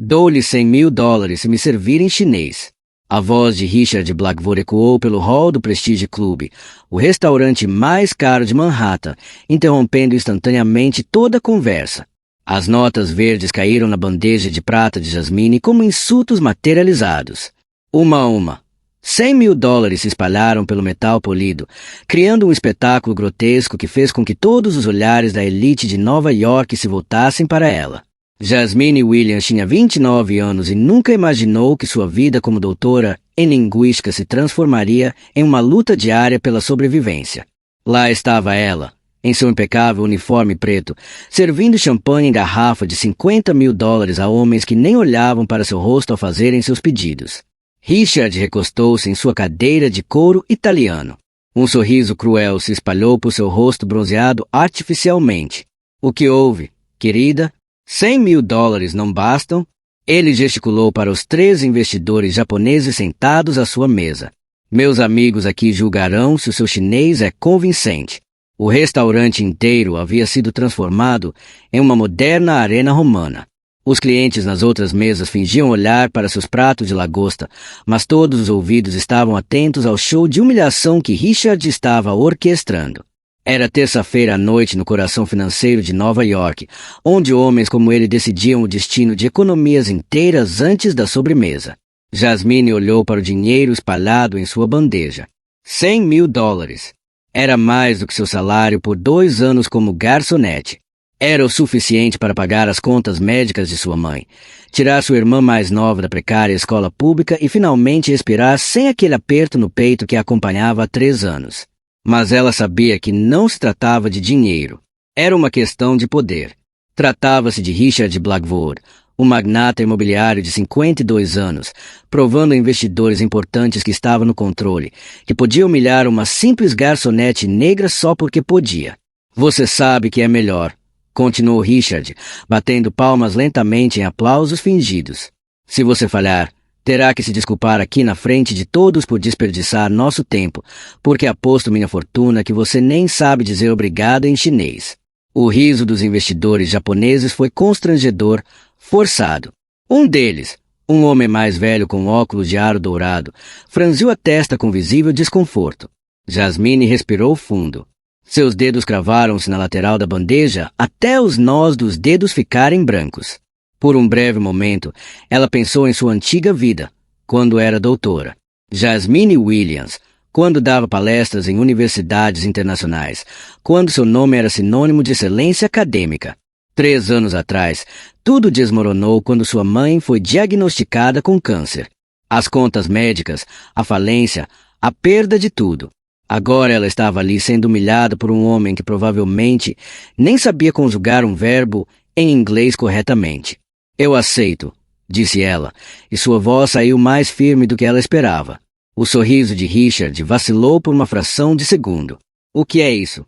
Dou-lhe $100.000 se me servir em chinês. A voz de Richard Blackwood ecoou pelo hall do Prestige Club, o restaurante mais caro de Manhattan, interrompendo instantaneamente toda a conversa. As notas verdes caíram na bandeja de prata de Jasmine como insultos materializados. Uma a uma. $100.000 se espalharam pelo metal polido, criando um espetáculo grotesco que fez com que todos os olhares da elite de Nova York se voltassem para ela. Jasmine Williams tinha 29 anos e nunca imaginou que sua vida como doutora em linguística se transformaria em uma luta diária pela sobrevivência. Lá estava ela, em seu impecável uniforme preto, servindo champanhe em garrafa de $50.000 a homens que nem olhavam para seu rosto ao fazerem seus pedidos. Richard recostou-se em sua cadeira de couro italiano. Um sorriso cruel se espalhou por seu rosto bronzeado artificialmente. O que houve, querida? $100.000 não bastam? Ele gesticulou para os 3 investidores japoneses sentados à sua mesa. Meus amigos aqui julgarão se o seu chinês é convincente. O restaurante inteiro havia sido transformado em uma moderna arena romana. Os clientes nas outras mesas fingiam olhar para seus pratos de lagosta, mas todos os ouvidos estavam atentos ao show de humilhação que Richard estava orquestrando. Era terça-feira à noite no coração financeiro de Nova York, onde homens como ele decidiam o destino de economias inteiras antes da sobremesa. Jasmine olhou para o dinheiro espalhado em sua bandeja. $100.000. Era mais do que seu salário por 2 anos como garçonete. Era o suficiente para pagar as contas médicas de sua mãe, tirar sua irmã mais nova da precária escola pública e finalmente respirar sem aquele aperto no peito que a acompanhava há 3 anos. Mas ela sabia que não se tratava de dinheiro. Era uma questão de poder. Tratava-se de Richard Blackwood, um magnata imobiliário de 52 anos, provando a investidores importantes que estava no controle, que podia humilhar uma simples garçonete negra só porque podia. Você sabe que é melhor, continuou Richard, batendo palmas lentamente em aplausos fingidos. Se você falhar, terá que se desculpar aqui na frente de todos por desperdiçar nosso tempo, porque aposto minha fortuna que você nem sabe dizer obrigado em chinês. O riso dos investidores japoneses foi constrangedor, forçado. Um deles, um homem mais velho com óculos de aro dourado, franziu a testa com visível desconforto. Jasmine respirou fundo. Seus dedos cravaram-se na lateral da bandeja até os nós dos dedos ficarem brancos. Por um breve momento, ela pensou em sua antiga vida, quando era doutora. Jasmine Williams, quando dava palestras em universidades internacionais, quando seu nome era sinônimo de excelência acadêmica. 3 anos atrás, tudo desmoronou quando sua mãe foi diagnosticada com câncer. As contas médicas, a falência, a perda de tudo. Agora ela estava ali sendo humilhada por um homem que provavelmente nem sabia conjugar um verbo em inglês corretamente. Eu aceito, disse ela, e sua voz saiu mais firme do que ela esperava. O sorriso de Richard vacilou por uma fração de segundo. O que é isso?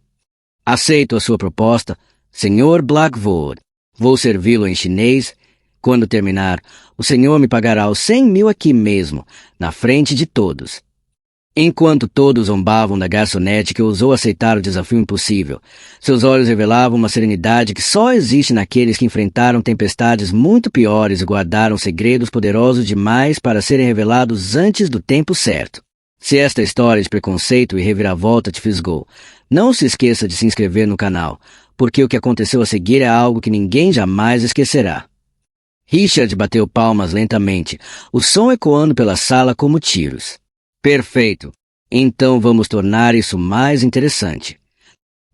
Aceito a sua proposta, Sr. Blackwood. Vou servi-lo em chinês. Quando terminar, o senhor me pagará os 100.000 aqui mesmo, na frente de todos. Enquanto todos zombavam da garçonete que ousou aceitar o desafio impossível, seus olhos revelavam uma serenidade que só existe naqueles que enfrentaram tempestades muito piores e guardaram segredos poderosos demais para serem revelados antes do tempo certo. Se esta história de preconceito e reviravolta te fisgou, não se esqueça de se inscrever no canal, porque o que aconteceu a seguir é algo que ninguém jamais esquecerá. Richard bateu palmas lentamente, o som ecoando pela sala como tiros. Perfeito. Então vamos tornar isso mais interessante.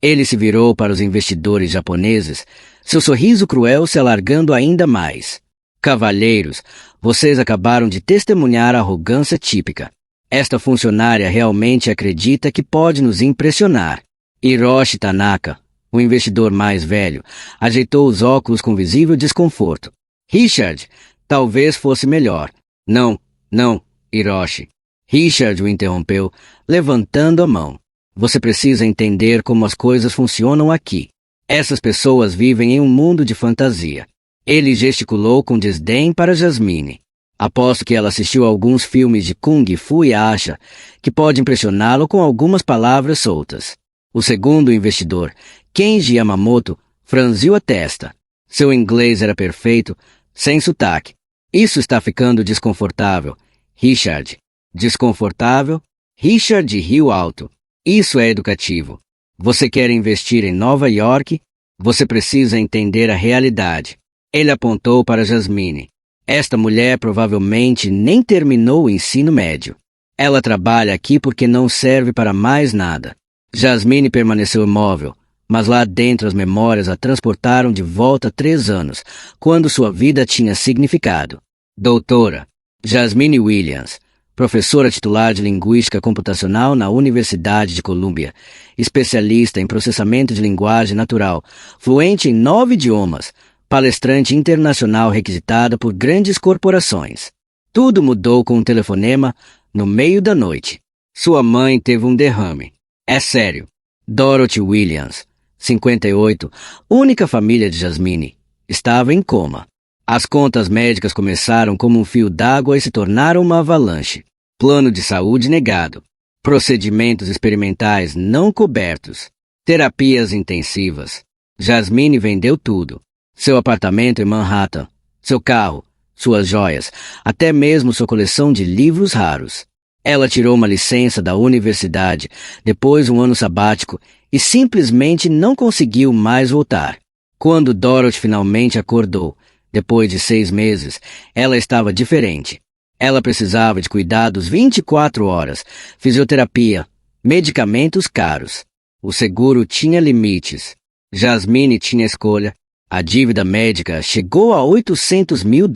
Ele se virou para os investidores japoneses, seu sorriso cruel se alargando ainda mais. Cavalheiros, vocês acabaram de testemunhar a arrogância típica. Esta funcionária realmente acredita que pode nos impressionar. Hiroshi Tanaka, o investidor mais velho, ajeitou os óculos com visível desconforto. Richard, talvez fosse melhor. Não, Hiroshi. Richard o interrompeu, levantando a mão. Você precisa entender como as coisas funcionam aqui. Essas pessoas vivem em um mundo de fantasia. Ele gesticulou com desdém para Jasmine. Aposto que ela assistiu a alguns filmes de Kung Fu e acha que pode impressioná-lo com algumas palavras soltas. O segundo investidor, Kenji Yamamoto, franziu a testa. Seu inglês era perfeito, sem sotaque. Isso está ficando desconfortável, Richard. Desconfortável? Richard riu alto. Isso é educativo. Você quer investir em Nova York? Você precisa entender a realidade. Ele apontou para Jasmine. Esta mulher provavelmente nem terminou o ensino médio. Ela trabalha aqui porque não serve para mais nada. Jasmine permaneceu imóvel, mas lá dentro as memórias a transportaram de volta 3 anos, quando sua vida tinha significado. Doutora Jasmine Williams, professora titular de Linguística Computacional na Universidade de Colômbia, especialista em processamento de linguagem natural, fluente em 9 idiomas, palestrante internacional requisitada por grandes corporações. Tudo mudou com um telefonema no meio da noite. Sua mãe teve um derrame. É sério. Dorothy Williams, 58, única família de Jasmine, estava em coma. As contas médicas começaram como um fio d'água e se tornaram uma avalanche. Plano de saúde negado. Procedimentos experimentais não cobertos. Terapias intensivas. Jasmine vendeu tudo. Seu apartamento em Manhattan, seu carro, suas joias, até mesmo sua coleção de livros raros. Ela tirou uma licença da universidade, depois um ano sabático, e simplesmente não conseguiu mais voltar. Quando Dorothy finalmente acordou, depois de 6 meses, ela estava diferente. Ela precisava de cuidados 24 horas, fisioterapia, medicamentos caros. O seguro tinha limites. Jasmine tinha escolha. A dívida médica chegou a $800 mil.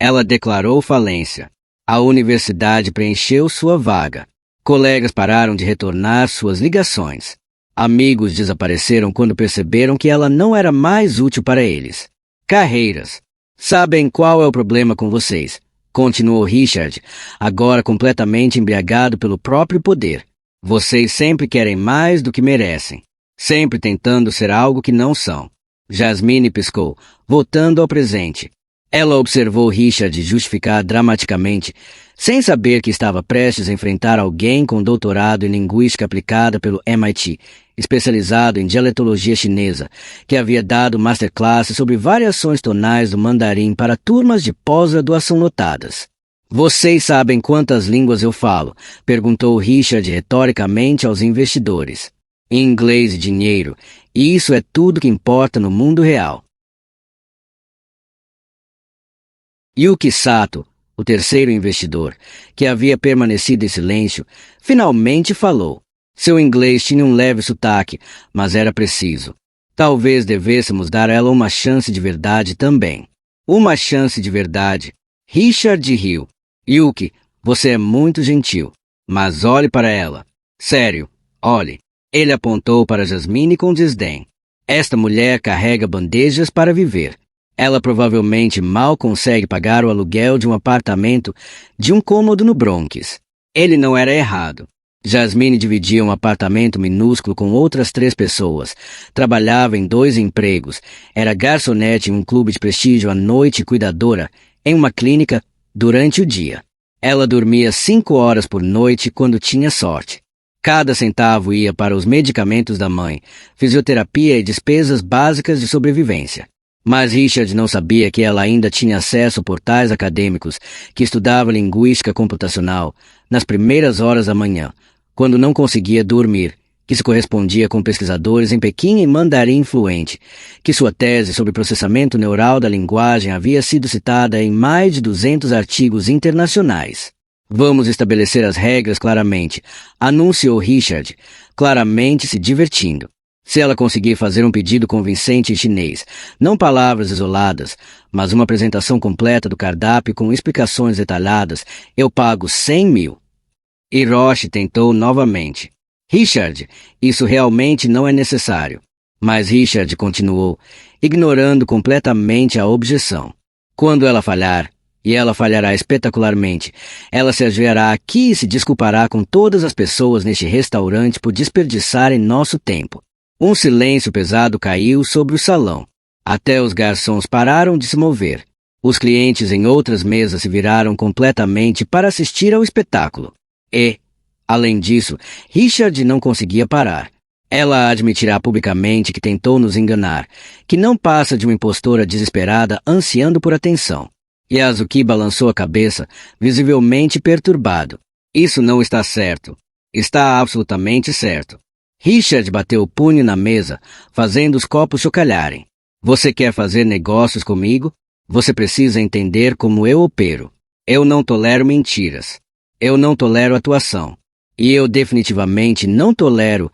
Ela declarou falência. A universidade preencheu sua vaga. Colegas pararam de retornar suas ligações. Amigos desapareceram quando perceberam que ela não era mais útil para eles. Carreiras. Sabem qual é o problema com vocês? Continuou Richard, agora completamente embriagado pelo próprio poder. Vocês sempre querem mais do que merecem. Sempre tentando ser algo que não são. Jasmine piscou, voltando ao presente. Ela observou Richard justificar dramaticamente, sem saber que estava prestes a enfrentar alguém com doutorado em linguística aplicada pelo MIT, especializado em dialetologia chinesa, que havia dado masterclass sobre variações tonais do mandarim para turmas de pós-graduação lotadas. Vocês sabem quantas línguas eu falo? Perguntou Richard retoricamente aos investidores. Inglês e dinheiro, e isso é tudo que importa no mundo real. Yuki Sato, o terceiro investidor, que havia permanecido em silêncio, finalmente falou. Seu inglês tinha um leve sotaque, mas era preciso. Talvez devêssemos dar a ela uma chance de verdade também. Uma chance de verdade. Richard riu. Yuki, você é muito gentil, mas olhe para ela. Sério, olhe. Ele apontou para Jasmine com desdém. Esta mulher carrega bandejas para viver. Ela provavelmente mal consegue pagar o aluguel de um apartamento de um cômodo no Bronx. Ele não era errado. Jasmine dividia um apartamento minúsculo com outras 3 pessoas. Trabalhava em 2 empregos. Era garçonete em um clube de prestígio à noite e cuidadora em uma clínica durante o dia. Ela dormia 5 horas por noite quando tinha sorte. Cada centavo ia para os medicamentos da mãe, fisioterapia e despesas básicas de sobrevivência. Mas Richard não sabia que ela ainda tinha acesso a portais acadêmicos, que estudava linguística computacional nas primeiras horas da manhã, quando não conseguia dormir, que se correspondia com pesquisadores em Pequim em mandarim fluente, que sua tese sobre processamento neural da linguagem havia sido citada em mais de 200 artigos internacionais. Vamos estabelecer as regras claramente, anunciou Richard, claramente se divertindo. Se ela conseguir fazer um pedido convincente em chinês, não palavras isoladas, mas uma apresentação completa do cardápio com explicações detalhadas, eu pago 100 mil. Hiroshi tentou novamente. Richard, isso realmente não é necessário. Mas Richard continuou, ignorando completamente a objeção. Quando ela falhar, e ela falhará espetacularmente, ela se ajoelhará aqui e se desculpará com todas as pessoas neste restaurante por desperdiçarem nosso tempo. Um silêncio pesado caiu sobre o salão. Até os garçons pararam de se mover. Os clientes em outras mesas se viraram completamente para assistir ao espetáculo. E, além disso, Richard não conseguia parar. Ela admitirá publicamente que tentou nos enganar, que não passa de uma impostora desesperada ansiando por atenção. Yasuki balançou a cabeça, visivelmente perturbado. Isso não está certo. Está absolutamente certo. Richard bateu o punho na mesa, fazendo os copos chocalharem. Você quer fazer negócios comigo? Você precisa entender como eu opero. Eu não tolero mentiras. Eu não tolero atuação. E eu definitivamente não tolero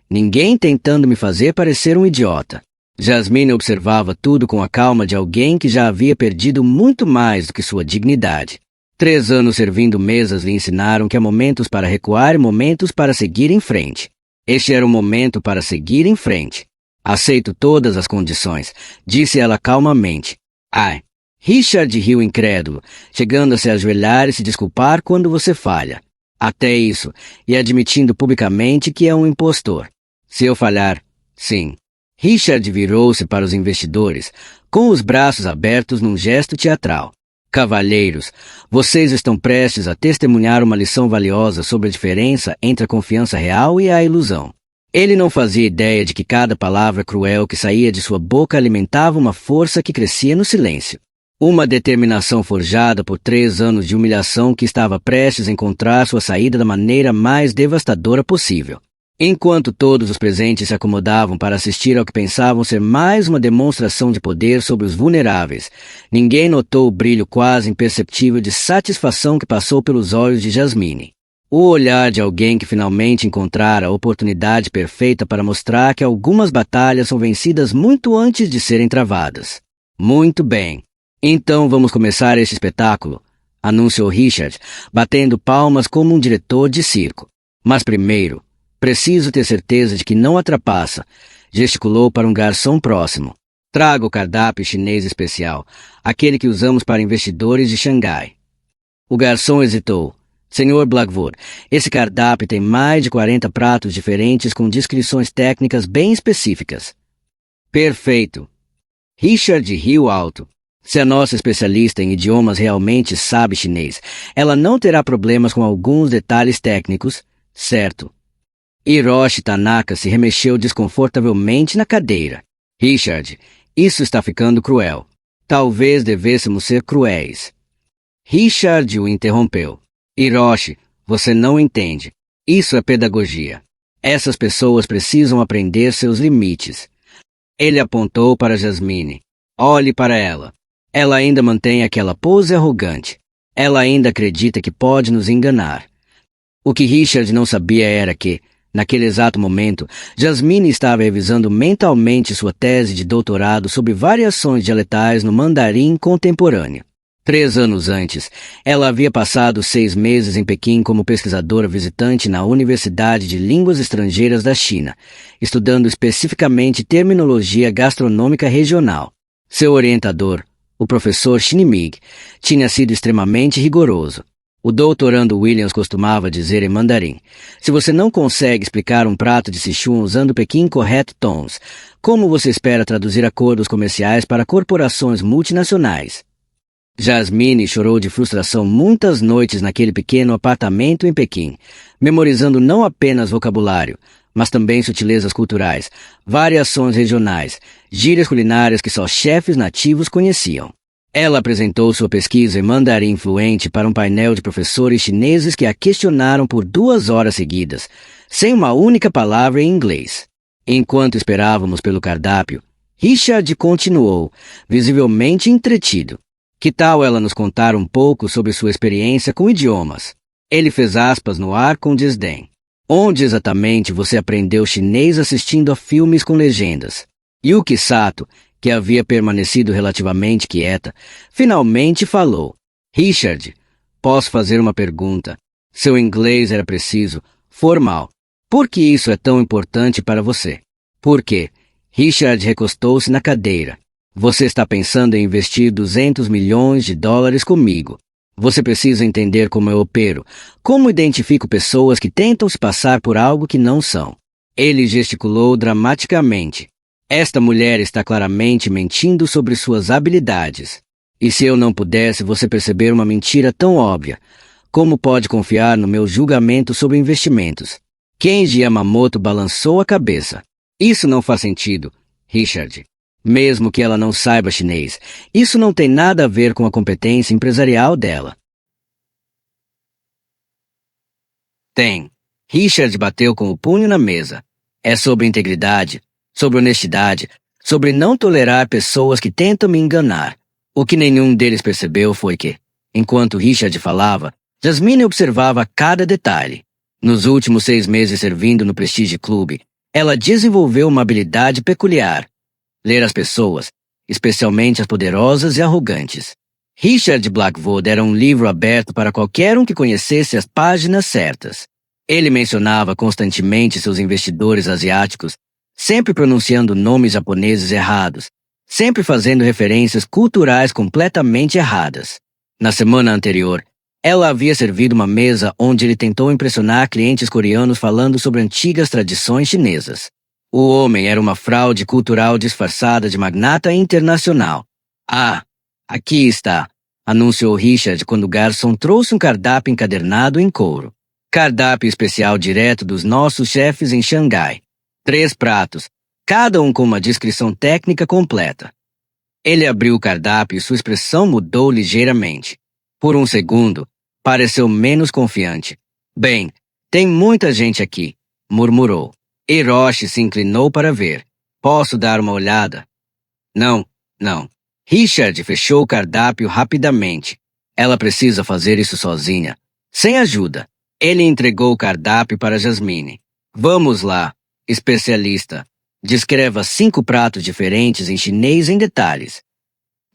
ninguém tentando me fazer parecer um idiota. Jasmine observava tudo com a calma de alguém que já havia perdido muito mais do que sua dignidade. 3 anos servindo mesas lhe ensinaram que há momentos para recuar e momentos para seguir em frente. Este era o momento para seguir em frente. Aceito todas as condições, disse ela calmamente. Ai. Richard riu incrédulo, chegando a se ajoelhar e se desculpar quando você falha. Até isso, e admitindo publicamente que é um impostor. Se eu falhar, sim. Richard virou-se para os investidores, com os braços abertos num gesto teatral. Cavalheiros, vocês estão prestes a testemunhar uma lição valiosa sobre a diferença entre a confiança real e a ilusão. Ele não fazia ideia de que cada palavra cruel que saía de sua boca alimentava uma força que crescia no silêncio. Uma determinação forjada por 3 anos de humilhação que estava prestes a encontrar sua saída da maneira mais devastadora possível. Enquanto todos os presentes se acomodavam para assistir ao que pensavam ser mais uma demonstração de poder sobre os vulneráveis, ninguém notou o brilho quase imperceptível de satisfação que passou pelos olhos de Jasmine. O olhar de alguém que finalmente encontrara a oportunidade perfeita para mostrar que algumas batalhas são vencidas muito antes de serem travadas. Muito bem. Então vamos começar este espetáculo, anunciou Richard, batendo palmas como um diretor de circo. Mas primeiro, preciso ter certeza de que não atrapassa, gesticulou para um garçom próximo. Traga o cardápio chinês especial, aquele que usamos para investidores de Xangai. O garçom hesitou. Senhor Blackwood, esse cardápio tem mais de 40 pratos diferentes com descrições técnicas bem específicas. Perfeito. Richard riu alto. Se a nossa especialista em idiomas realmente sabe chinês, ela não terá problemas com alguns detalhes técnicos, certo? Hiroshi Tanaka se remexeu desconfortavelmente na cadeira. Richard, isso está ficando cruel. Talvez devêssemos ser cruéis. Richard o interrompeu. Hiroshi, você não entende. Isso é pedagogia. Essas pessoas precisam aprender seus limites. Ele apontou para Jasmine. Olhe para ela. Ela ainda mantém aquela pose arrogante. Ela ainda acredita que pode nos enganar. O que Richard não sabia era que, naquele exato momento, Jasmine estava revisando mentalmente sua tese de doutorado sobre variações dialetais no mandarim contemporâneo. 3 anos antes, ela havia passado 6 meses em Pequim como pesquisadora visitante na Universidade de Línguas Estrangeiras da China, estudando especificamente terminologia gastronômica regional. Seu orientador, o professor Shinimig, tinha sido extremamente rigoroso. O doutorando Williams costumava dizer em mandarim, se você não consegue explicar um prato de Sichuan usando Pequim Correct Tones, como você espera traduzir acordos comerciais para corporações multinacionais? Jasmine chorou de frustração muitas noites naquele pequeno apartamento em Pequim, memorizando não apenas vocabulário, mas também sutilezas culturais, variações regionais, gírias culinárias que só chefes nativos conheciam. Ela apresentou sua pesquisa em mandarim fluente para um painel de professores chineses que a questionaram por 2 horas seguidas, sem uma única palavra em inglês. Enquanto esperávamos pelo cardápio, Richard continuou, visivelmente entretido. Que tal ela nos contar um pouco sobre sua experiência com idiomas? Ele fez aspas no ar com desdém. Onde exatamente você aprendeu chinês assistindo a filmes com legendas? Yuki Sato, que havia permanecido relativamente quieta, finalmente falou. Richard, posso fazer uma pergunta? Seu inglês era preciso, formal. Por que isso é tão importante para você? Por quê? Richard recostou-se na cadeira. Você está pensando em investir $200 milhões comigo. Você precisa entender como eu opero, como identifico pessoas que tentam se passar por algo que não são. Ele gesticulou dramaticamente. Esta mulher está claramente mentindo sobre suas habilidades. E se eu não pudesse você perceber uma mentira tão óbvia, como pode confiar no meu julgamento sobre investimentos? Kenji Yamamoto balançou a cabeça. Isso não faz sentido, Richard. mesmo que ela não saiba chinês. Isso não tem nada a ver com a competência empresarial dela. Tem. Richard bateu com o punho na mesa. É sobre integridade, sobre honestidade, sobre não tolerar pessoas que tentam me enganar. O que nenhum deles percebeu foi que, enquanto Richard falava, Jasmine observava cada detalhe. Nos últimos 6 meses servindo no Prestige Club, ela desenvolveu uma habilidade peculiar: ler as pessoas, especialmente as poderosas e arrogantes. Richard Blackwood era um livro aberto para qualquer um que conhecesse as páginas certas. Ele mencionava constantemente seus investidores asiáticos, sempre pronunciando nomes japoneses errados, sempre fazendo referências culturais completamente erradas. Na semana anterior, ela havia servido uma mesa onde ele tentou impressionar clientes coreanos falando sobre antigas tradições chinesas. O homem era uma fraude cultural disfarçada de magnata internacional. Ah, aqui está, anunciou Richard quando o garçom trouxe um cardápio encadernado em couro. Cardápio especial direto dos nossos chefes em Xangai. 3 pratos, cada um com uma descrição técnica completa. Ele abriu o cardápio e sua expressão mudou ligeiramente. Por um segundo, pareceu menos confiante. Bem, tem muita gente aqui, murmurou. Hiroshi se inclinou para ver. Posso dar uma olhada? Não, não. Richard fechou o cardápio rapidamente. Ela precisa fazer isso sozinha, sem ajuda. Ele entregou o cardápio para Jasmine. Vamos lá, especialista. Descreva 5 pratos diferentes em chinês em detalhes.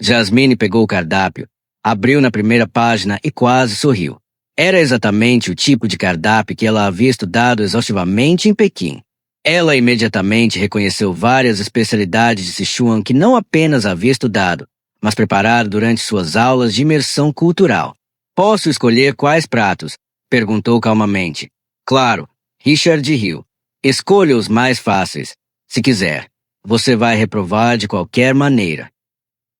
Jasmine pegou o cardápio, abriu na primeira página e quase sorriu. Era exatamente o tipo de cardápio que ela havia estudado exaustivamente em Pequim. Ela imediatamente reconheceu várias especialidades de Sichuan que não apenas havia estudado, mas preparado durante suas aulas de imersão cultural. Posso escolher quais pratos? Perguntou calmamente. Claro, Richard riu. Escolha os mais fáceis. Se quiser, você vai reprovar de qualquer maneira.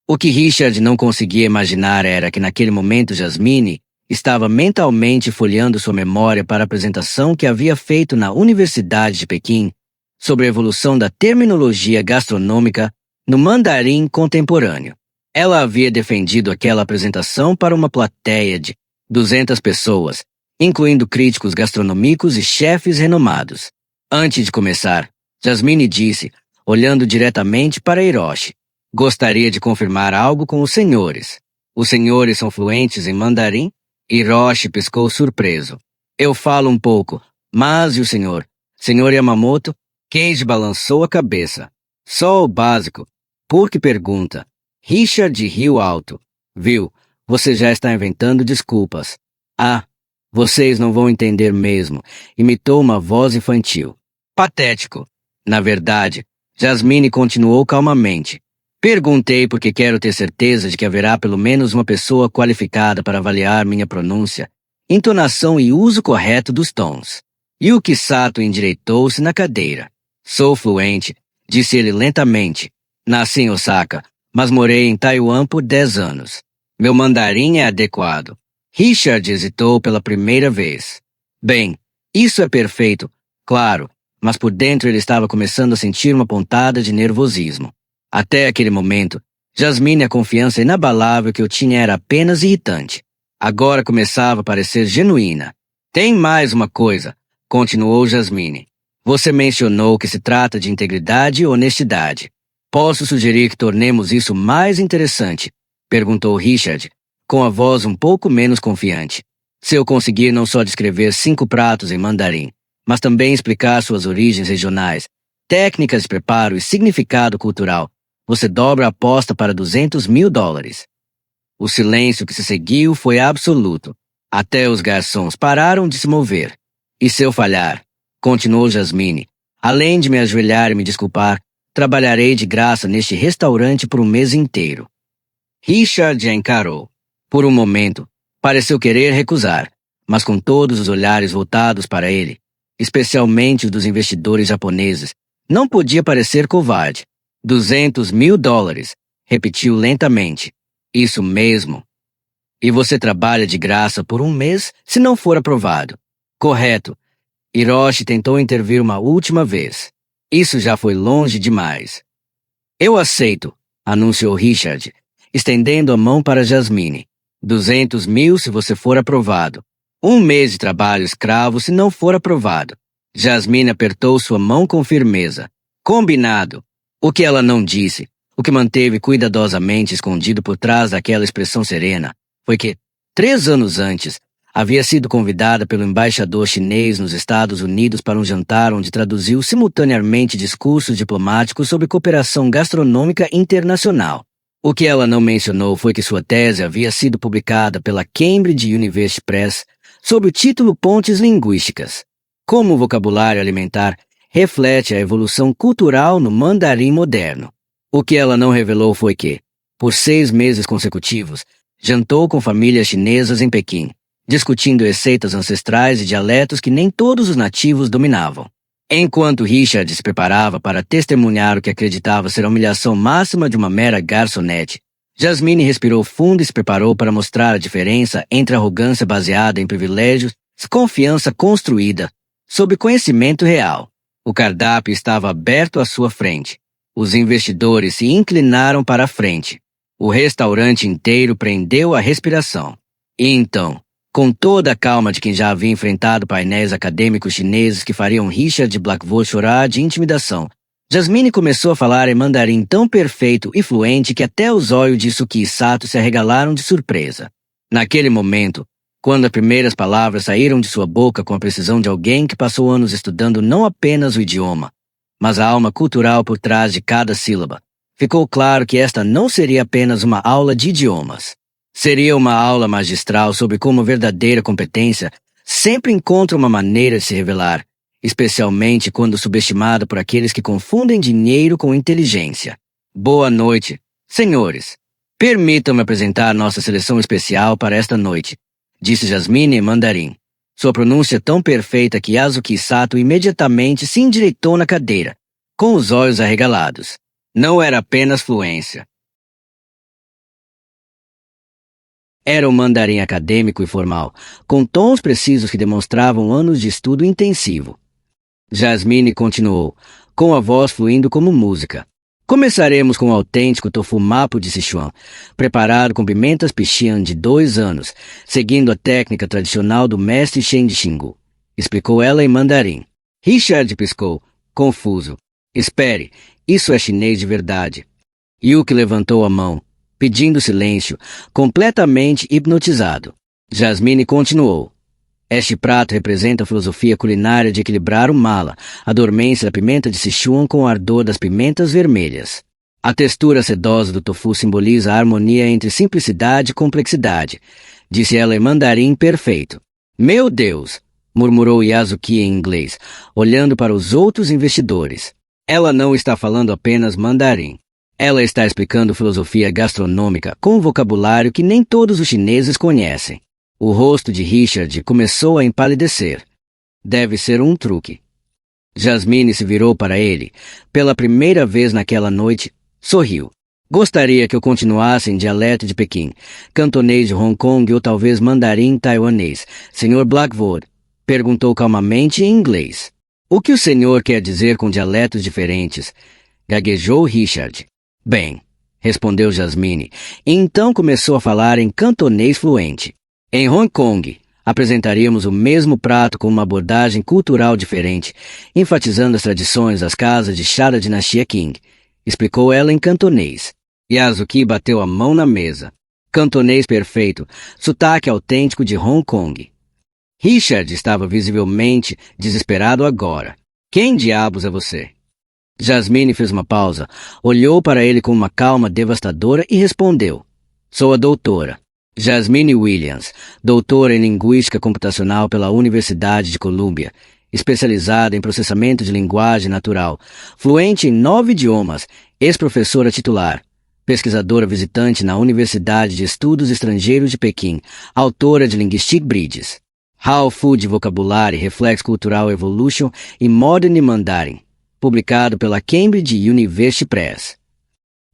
O que Richard não conseguia imaginar era que naquele momento Jasmine estava mentalmente folheando sua memória para a apresentação que havia feito na Universidade de Pequim sobre a evolução da terminologia gastronômica no mandarim contemporâneo. Ela havia defendido aquela apresentação para uma plateia de 200 pessoas, incluindo críticos gastronômicos e chefes renomados. Antes de começar, Jasmine disse, olhando diretamente para Hiroshi: gostaria de confirmar algo com os senhores. Os senhores são fluentes em mandarim? Hiroshi piscou surpreso. Eu falo um pouco, mas e o senhor? Senhor Yamamoto? Keiji balançou a cabeça. Só o básico. Por que pergunta? Richard riu alto. Viu, você já está inventando desculpas. Ah, vocês não vão entender mesmo, imitou uma voz infantil. Patético. Na verdade, Jasmine continuou calmamente. Perguntei porque quero ter certeza de que haverá pelo menos uma pessoa qualificada para avaliar minha pronúncia, entonação e uso correto dos tons. Yuki Sato endireitou-se na cadeira. Sou fluente, disse ele lentamente. Nasci em Osaka, mas morei em Taiwan por 10 anos. Meu mandarim é adequado. Richard hesitou pela primeira vez. Bem, isso é perfeito, claro, mas por dentro ele estava começando a sentir uma pontada de nervosismo. Até aquele momento, Jasmine, a confiança inabalável que eu tinha era apenas irritante. Agora começava a parecer genuína. Tem mais uma coisa, continuou Jasmine. Você mencionou que se trata de integridade e honestidade. Posso sugerir que tornemos isso mais interessante? Perguntou Richard, com a voz um pouco menos confiante. Se eu conseguir não só descrever 5 pratos em mandarim, mas também explicar suas origens regionais, técnicas de preparo e significado cultural, você dobra a aposta para $200 mil. O silêncio que se seguiu foi absoluto. Até os garçons pararam de se mover. E se eu falhar? Continuou Jasmine. Além de me ajoelhar e me desculpar, trabalharei de graça neste restaurante por um mês inteiro. Richard a encarou. Por um momento, pareceu querer recusar, mas com todos os olhares voltados para ele, especialmente os dos investidores japoneses, não podia parecer covarde. $200 mil, repetiu lentamente. Isso mesmo. E você trabalha de graça por um mês se não for aprovado. Correto. Hiroshi tentou intervir uma última vez. Isso já foi longe demais. Eu aceito, anunciou Richard, estendendo a mão para Jasmine. 200 mil se você for aprovado. 1 mês de trabalho escravo se não for aprovado. Jasmine apertou sua mão com firmeza. Combinado. O que ela não disse, o que manteve cuidadosamente escondido por trás daquela expressão serena, foi que, 3 anos antes, havia sido convidada pelo embaixador chinês nos Estados Unidos para um jantar onde traduziu simultaneamente discursos diplomáticos sobre cooperação gastronômica internacional. O que ela não mencionou foi que sua tese havia sido publicada pela Cambridge University Press sob o título Pontes Linguísticas. Como o vocabulário alimentar reflete a evolução cultural no mandarim moderno. O que ela não revelou foi que, por 6 meses consecutivos, jantou com famílias chinesas em Pequim, discutindo receitas ancestrais e dialetos que nem todos os nativos dominavam. Enquanto Richard se preparava para testemunhar o que acreditava ser a humilhação máxima de uma mera garçonete, Jasmine respirou fundo e se preparou para mostrar a diferença entre arrogância baseada em privilégios e confiança construída sob conhecimento real. O cardápio estava aberto à sua frente. Os investidores se inclinaram para a frente. O restaurante inteiro prendeu a respiração. E então, com toda a calma de quem já havia enfrentado painéis acadêmicos chineses que fariam Richard Blackwood chorar de intimidação, Jasmine começou a falar em mandarim tão perfeito e fluente que até os olhos de Suki e Sato se arregalaram de surpresa. Naquele momento, quando as primeiras palavras saíram de sua boca com a precisão de alguém que passou anos estudando não apenas o idioma, mas a alma cultural por trás de cada sílaba, ficou claro que esta não seria apenas uma aula de idiomas. Seria uma aula magistral sobre como a verdadeira competência sempre encontra uma maneira de se revelar, especialmente quando subestimada por aqueles que confundem dinheiro com inteligência. Boa noite, senhores. Permitam-me apresentar nossa seleção especial para esta noite, disse Jasmine em mandarim. Sua pronúncia tão perfeita que Yasuki Sato imediatamente se endireitou na cadeira, com os olhos arregalados. Não era apenas fluência. Era um mandarim acadêmico e formal, com tons precisos que demonstravam anos de estudo intensivo. Jasmine continuou, com a voz fluindo como música. Começaremos com o autêntico tofu mapo de Sichuan, preparado com pimentas pixian de 2 anos, seguindo a técnica tradicional do mestre Shen de Xingu, explicou ela em mandarim. Richard piscou, confuso. Espere, isso é chinês de verdade. Yuki levantou a mão, pedindo silêncio, completamente hipnotizado. Jasmine continuou. Este prato representa a filosofia culinária de equilibrar o mala, a dormência da pimenta de Sichuan com o ardor das pimentas vermelhas. A textura sedosa do tofu simboliza a harmonia entre simplicidade e complexidade, disse ela em mandarim perfeito. Meu Deus! Murmurou Yasuki em inglês, olhando para os outros investidores. Ela não está falando apenas mandarim. Ela está explicando filosofia gastronômica com um vocabulário que nem todos os chineses conhecem. O rosto de Richard começou a empalidecer. Deve ser um truque. Jasmine se virou para ele. Pela primeira vez naquela noite, sorriu. Gostaria que eu continuasse em dialeto de Pequim, cantonês de Hong Kong ou talvez mandarim taiwanês. Sr. Blackwood perguntou calmamente em inglês. O que o senhor quer dizer com dialetos diferentes? Gaguejou Richard. Bem, respondeu Jasmine, e então começou a falar em cantonês fluente. Em Hong Kong, apresentaríamos o mesmo prato com uma abordagem cultural diferente, enfatizando as tradições das casas de chá da dinastia Qing, explicou ela em cantonês. Yasuki bateu a mão na mesa. Cantonês perfeito, sotaque autêntico de Hong Kong. Richard estava visivelmente desesperado agora. Quem diabos é você? Jasmine fez uma pausa, olhou para ele com uma calma devastadora e respondeu. Sou a doutora. Jasmine Williams, doutora em Linguística Computacional pela Universidade de Columbia, especializada em processamento de linguagem natural, fluente em 9 idiomas, ex-professora titular, pesquisadora visitante na Universidade de Estudos Estrangeiros de Pequim, autora de Linguistic Bridges, How Food Vocabulary Reflex Cultural Evolution e Modern Mandarin, publicado pela Cambridge University Press.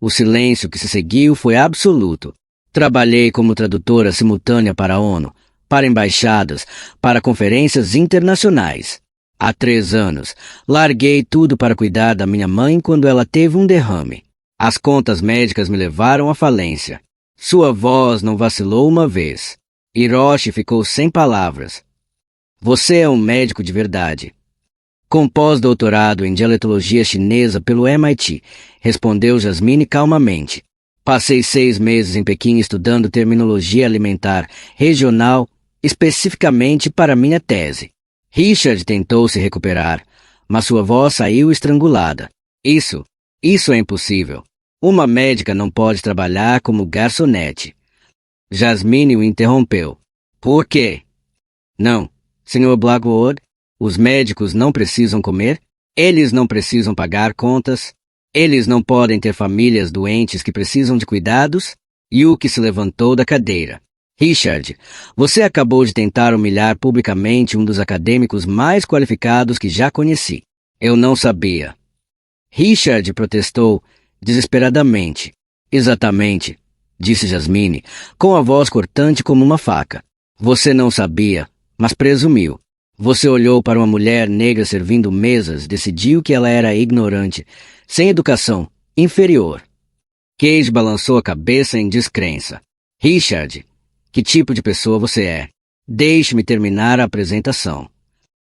O silêncio que se seguiu foi absoluto. Trabalhei como tradutora simultânea para a ONU, para embaixadas, para conferências internacionais. Há 3 anos, larguei tudo para cuidar da minha mãe quando ela teve um derrame. As contas médicas me levaram à falência. Sua voz não vacilou uma vez. Hiroshi ficou sem palavras. Você é um médico de verdade. Com pós-doutorado em dialetologia chinesa pelo MIT, respondeu Jasmine calmamente. Passei 6 meses em Pequim estudando terminologia alimentar regional, especificamente para minha tese. Richard tentou se recuperar, mas sua voz saiu estrangulada. Isso é impossível. Uma médica não pode trabalhar como garçonete. Jasmine o interrompeu. Por quê? Não, Sr. Blackwood, os médicos não precisam comer, eles não precisam pagar contas, eles não podem ter famílias doentes que precisam de cuidados. Yuki se levantou da cadeira. Richard, você acabou de tentar humilhar publicamente um dos acadêmicos mais qualificados que já conheci. Eu não sabia. Richard protestou desesperadamente. Exatamente, disse Jasmine, com a voz cortante como uma faca. Você não sabia, mas presumiu. Você olhou para uma mulher negra servindo mesas, decidiu que ela era ignorante, sem educação, inferior. Cage balançou a cabeça em descrença. Richard, que tipo de pessoa você é? Deixe-me terminar a apresentação.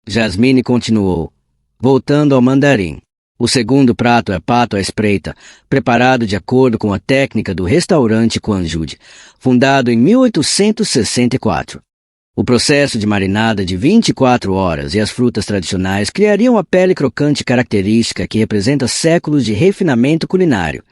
Jasmine continuou, voltando ao mandarim. O segundo prato é pato à espreita, preparado de acordo com a técnica do restaurante Quanjude, fundado em 1864. O processo de marinada de 24 horas e as frutas tradicionais criariam a pele crocante característica que representa séculos de refinamento culinário,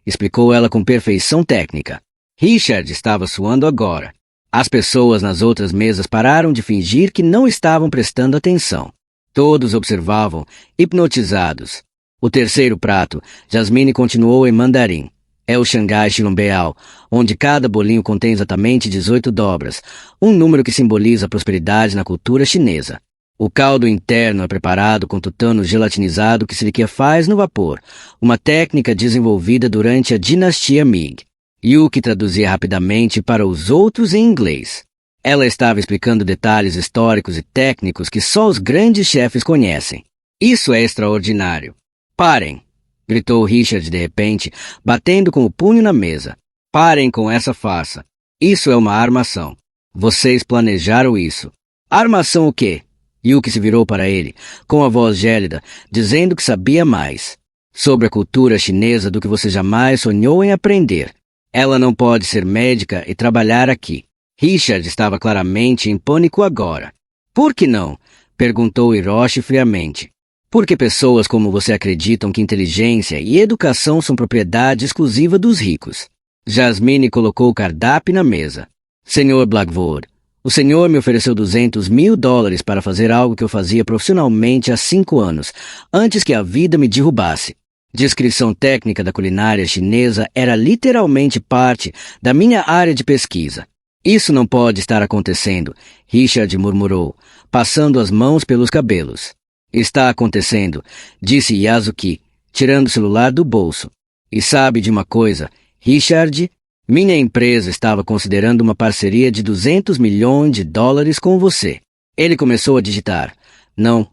explicou ela com perfeição técnica. Richard estava suando agora. As pessoas nas outras mesas pararam de fingir que não estavam prestando atenção. Todos observavam, hipnotizados. O terceiro prato, Jasmine continuou em mandarim. É o Xangai Xilumbeao, onde cada bolinho contém exatamente 18 dobras, um número que simboliza a prosperidade na cultura chinesa. O caldo interno é preparado com tutano gelatinizado que se liquefaz no vapor, uma técnica desenvolvida durante a dinastia Ming. Yuki traduzia rapidamente para os outros em inglês. Ela estava explicando detalhes históricos e técnicos que só os grandes chefes conhecem. Isso é extraordinário. Parem! Gritou Richard de repente, batendo com o punho na mesa. Parem com essa farsa. Isso é uma armação. Vocês planejaram isso. Armação o quê? Yuki se virou para ele, com a voz gélida, dizendo que sabia mais sobre a cultura chinesa do que você jamais sonhou em aprender. Ela não pode ser médica e trabalhar aqui. Richard estava claramente em pânico agora. Por que não? Perguntou Hiroshi friamente. Porque pessoas como você acreditam que inteligência e educação são propriedade exclusiva dos ricos. Jasmine colocou o cardápio na mesa. Sr. Blackwood, o senhor me ofereceu $200.000 para fazer algo que eu fazia profissionalmente há 5 anos, antes que a vida me derrubasse. Descrição técnica da culinária chinesa era literalmente parte da minha área de pesquisa. Isso não pode estar acontecendo, Richard murmurou, passando as mãos pelos cabelos. Está acontecendo, disse Yasuki, tirando o celular do bolso. E sabe de uma coisa, Richard? Minha empresa estava considerando uma parceria de $200 milhões com você. Ele começou a digitar. Não,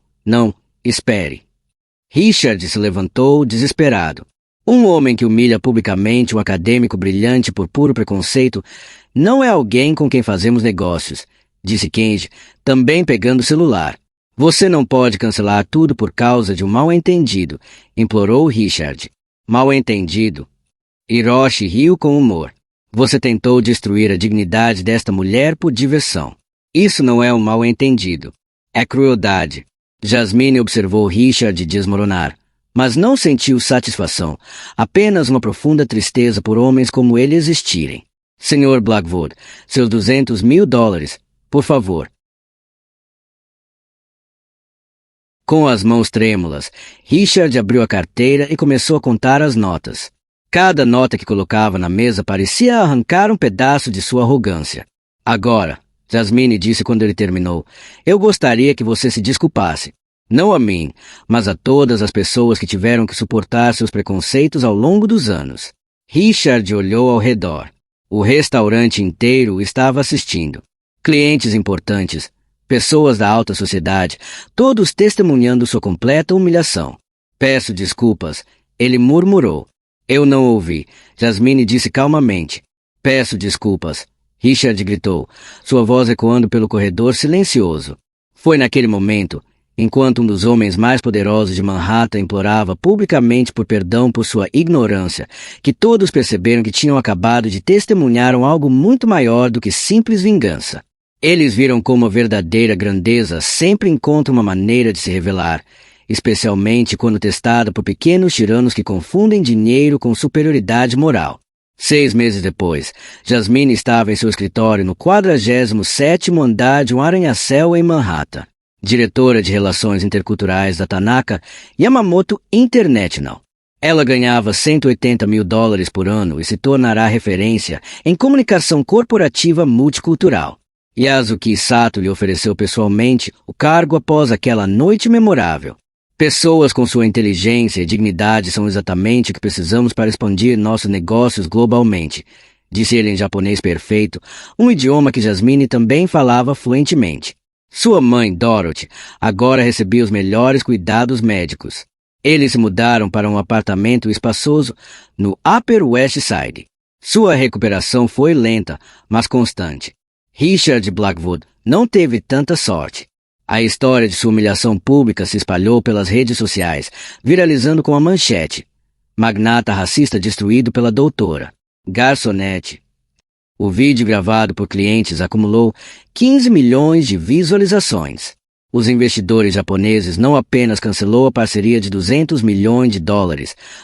espere. Richard se levantou, desesperado. Um homem que humilha publicamente um acadêmico brilhante por puro preconceito não é alguém com quem fazemos negócios, disse Kenji, também pegando o celular. Você não pode cancelar tudo por causa de um mal-entendido, implorou Richard. Mal-entendido? Hiroshi riu com humor. Você tentou destruir a dignidade desta mulher por diversão. Isso não é um mal-entendido. É crueldade. Jasmine observou Richard desmoronar, mas não sentiu satisfação, apenas uma profunda tristeza por homens como ele existirem. Sr. Blackwood, seus $200 mil, por favor. Com as mãos trêmulas, Richard abriu a carteira e começou a contar as notas. Cada nota que colocava na mesa parecia arrancar um pedaço de sua arrogância. Agora, Jasmine disse quando ele terminou, eu gostaria que você se desculpasse. Não a mim, mas a todas as pessoas que tiveram que suportar seus preconceitos ao longo dos anos. Richard olhou ao redor. O restaurante inteiro estava assistindo. Clientes importantes, pessoas da alta sociedade, todos testemunhando sua completa humilhação. Peço desculpas, ele murmurou. Eu não ouvi. Jasmine disse calmamente. Peço desculpas. Richard gritou, sua voz ecoando pelo corredor silencioso. Foi naquele momento, enquanto um dos homens mais poderosos de Manhattan implorava publicamente por perdão por sua ignorância, que todos perceberam que tinham acabado de testemunhar algo muito maior do que simples vingança. Eles viram como a verdadeira grandeza sempre encontra uma maneira de se revelar, especialmente quando testada por pequenos tiranos que confundem dinheiro com superioridade moral. 6 meses depois, Jasmine estava em seu escritório no 47º andar de um arranha-céu em Manhattan. Diretora de Relações Interculturais da Tanaka Yamamoto International. Ela ganhava $180 mil por ano e se tornará referência em comunicação corporativa multicultural. Yasuki Sato lhe ofereceu pessoalmente o cargo após aquela noite memorável. Pessoas com sua inteligência e dignidade são exatamente o que precisamos para expandir nossos negócios globalmente, disse ele em japonês perfeito, um idioma que Jasmine também falava fluentemente. Sua mãe, Dorothy, agora recebia os melhores cuidados médicos. Eles se mudaram para um apartamento espaçoso no Upper West Side. Sua recuperação foi lenta, mas constante. Richard Blackwood não teve tanta sorte. A história de sua humilhação pública se espalhou pelas redes sociais, viralizando com a manchete: magnata racista destruído pela doutora, garçonete. O vídeo gravado por clientes acumulou 15 milhões de visualizações. Os investidores japoneses não apenas cancelou a parceria de $200 milhões,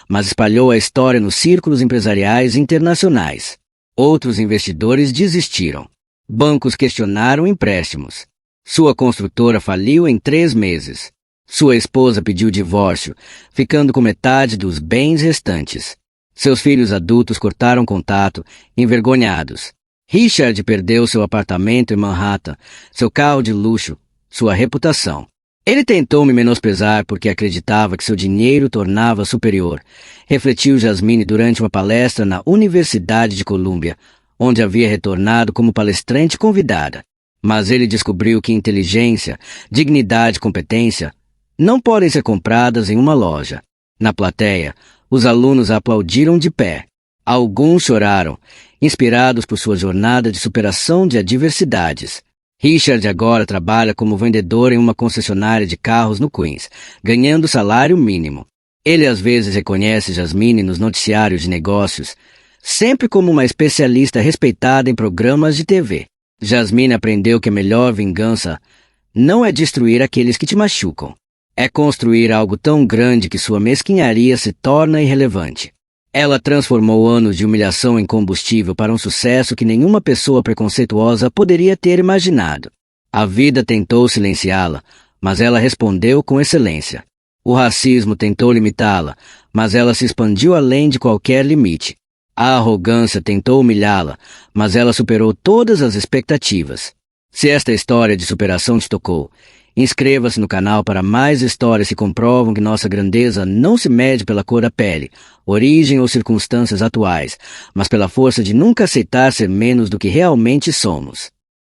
mas espalhou a história nos círculos empresariais internacionais. Outros investidores desistiram. Bancos questionaram empréstimos. Sua construtora faliu em 3 meses. Sua esposa pediu divórcio, ficando com metade dos bens restantes. Seus filhos adultos cortaram contato, envergonhados. Richard perdeu seu apartamento em Manhattan, seu carro de luxo, sua reputação. Ele tentou me menosprezar porque acreditava que seu dinheiro tornava superior, refletiu Jasmine durante uma palestra na Universidade de Columbia, onde havia retornado como palestrante convidada. Mas ele descobriu que inteligência, dignidade e competência não podem ser compradas em uma loja. Na plateia, os alunos aplaudiram de pé. Alguns choraram, inspirados por sua jornada de superação de adversidades. Richard agora trabalha como vendedor em uma concessionária de carros no Queens, ganhando salário mínimo. Ele às vezes reconhece Jasmine nos noticiários de negócios, sempre como uma especialista respeitada em programas de TV. Jasmine aprendeu que a melhor vingança não é destruir aqueles que te machucam. É construir algo tão grande que sua mesquinharia se torna irrelevante. Ela transformou anos de humilhação em combustível para um sucesso que nenhuma pessoa preconceituosa poderia ter imaginado. A vida tentou silenciá-la, mas ela respondeu com excelência. O racismo tentou limitá-la, mas ela se expandiu além de qualquer limite. A arrogância tentou humilhá-la, mas ela superou todas as expectativas. Se esta história de superação te tocou, inscreva-se no canal para mais histórias que comprovam que nossa grandeza não se mede pela cor da pele, origem ou circunstâncias atuais, mas pela força de nunca aceitar ser menos do que realmente somos.